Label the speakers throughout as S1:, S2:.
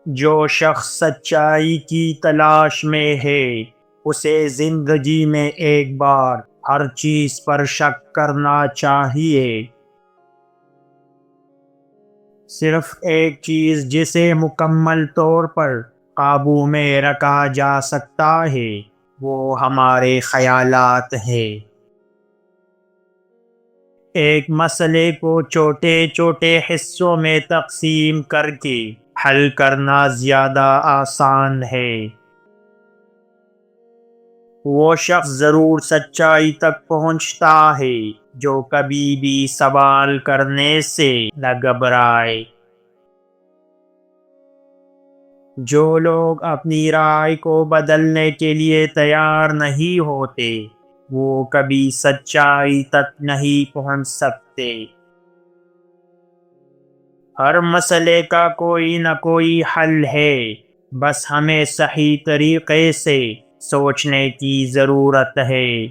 S1: جو شخص سچائی کی تلاش میں ہے اسے زندگی میں ایک بار ہر چیز پر شک کرنا چاہیے۔ صرف ایک چیز جسے مکمل طور پر قابو میں رکھا جا سکتا ہے وہ ہمارے خیالات ہیں۔ ایک مسئلے کو چھوٹے چھوٹے حصوں میں تقسیم کر کے حل کرنا زیادہ آسان ہے۔ وہ شخص ضرور سچائی تک پہنچتا ہے جو کبھی بھی سوال کرنے سے نہ گھبرائے۔ جو لوگ اپنی رائے کو بدلنے کے لیے تیار نہیں ہوتے وہ کبھی سچائی تک نہیں پہنچ سکتے۔ ہر مسئلے کا کوئی نہ کوئی حل ہے، بس ہمیں صحیح طریقے سے سوچنے کی ضرورت ہے۔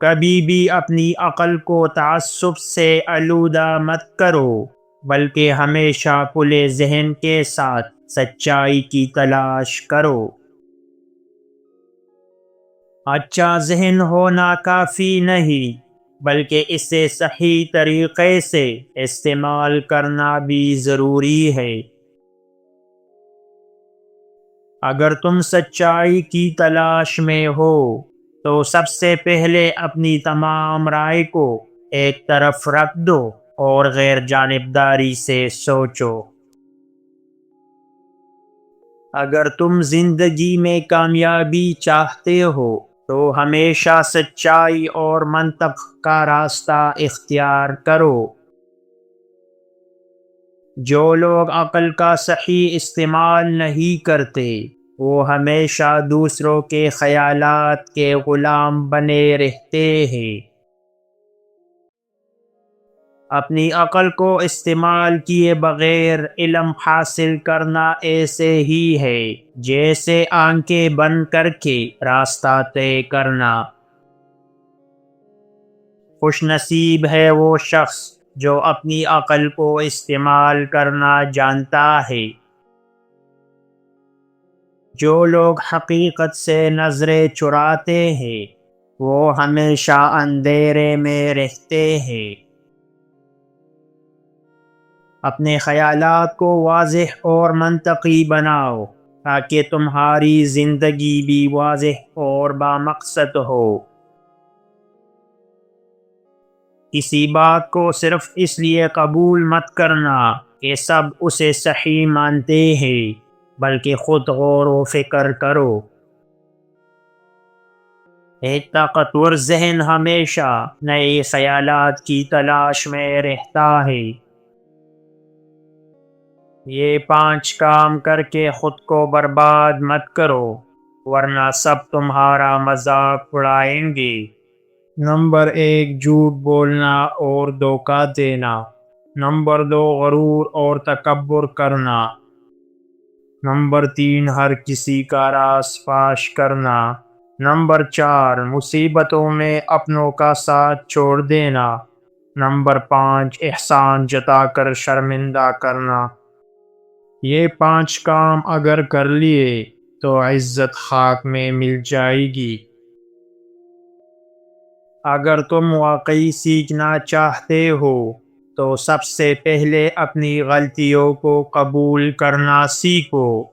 S1: کبھی بھی اپنی عقل کو تعصب سے آلودہ مت کرو، بلکہ ہمیشہ کھلے ذہن کے ساتھ سچائی کی تلاش کرو۔ اچھا ذہن ہونا کافی نہیں، بلکہ اسے صحیح طریقے سے استعمال کرنا بھی ضروری ہے۔ اگر تم سچائی کی تلاش میں ہو تو سب سے پہلے اپنی تمام رائے کو ایک طرف رکھ دو اور غیر جانبداری سے سوچو۔ اگر تم زندگی میں کامیابی چاہتے ہو تو ہمیشہ سچائی اور منطق کا راستہ اختیار کرو۔ جو لوگ عقل کا صحیح استعمال نہیں کرتے وہ ہمیشہ دوسروں کے خیالات کے غلام بنے رہتے ہیں۔ اپنی عقل کو استعمال کیے بغیر علم حاصل کرنا ایسے ہی ہے جیسے آنکھیں بند کر کے راستہ طے کرنا۔ خوش نصیب ہے وہ شخص جو اپنی عقل کو استعمال کرنا جانتا ہے۔ جو لوگ حقیقت سے نظریں چراتے ہیں وہ ہمیشہ اندھیرے میں رہتے ہیں۔ اپنے خیالات کو واضح اور منطقی بناؤ تاکہ تمہاری زندگی بھی واضح اور بامقصد ہو۔ کسی بات کو صرف اس لیے قبول مت کرنا کہ سب اسے صحیح مانتے ہیں، بلکہ خود غور و فکر کرو۔ ایک طاقتور ذہن ہمیشہ نئے خیالات کی تلاش میں رہتا ہے۔ یہ 5 کام کر کے خود کو برباد مت کرو ورنہ سب تمہارا مذاق اڑائیں گے۔ نمبر 1 جھوٹ بولنا اور دھوکہ دینا۔ نمبر 2 غرور اور تکبر کرنا۔ نمبر 3 ہر کسی کا راز فاش کرنا۔ نمبر 4 مصیبتوں میں اپنوں کا ساتھ چھوڑ دینا۔ نمبر 5 احسان جتا کر شرمندہ کرنا۔ یہ 5 کام اگر کر لیے تو عزت خاک میں مل جائے گی۔ اگر تم واقعی سیکھنا چاہتے ہو تو سب سے پہلے اپنی غلطیوں کو قبول کرنا سیکھو۔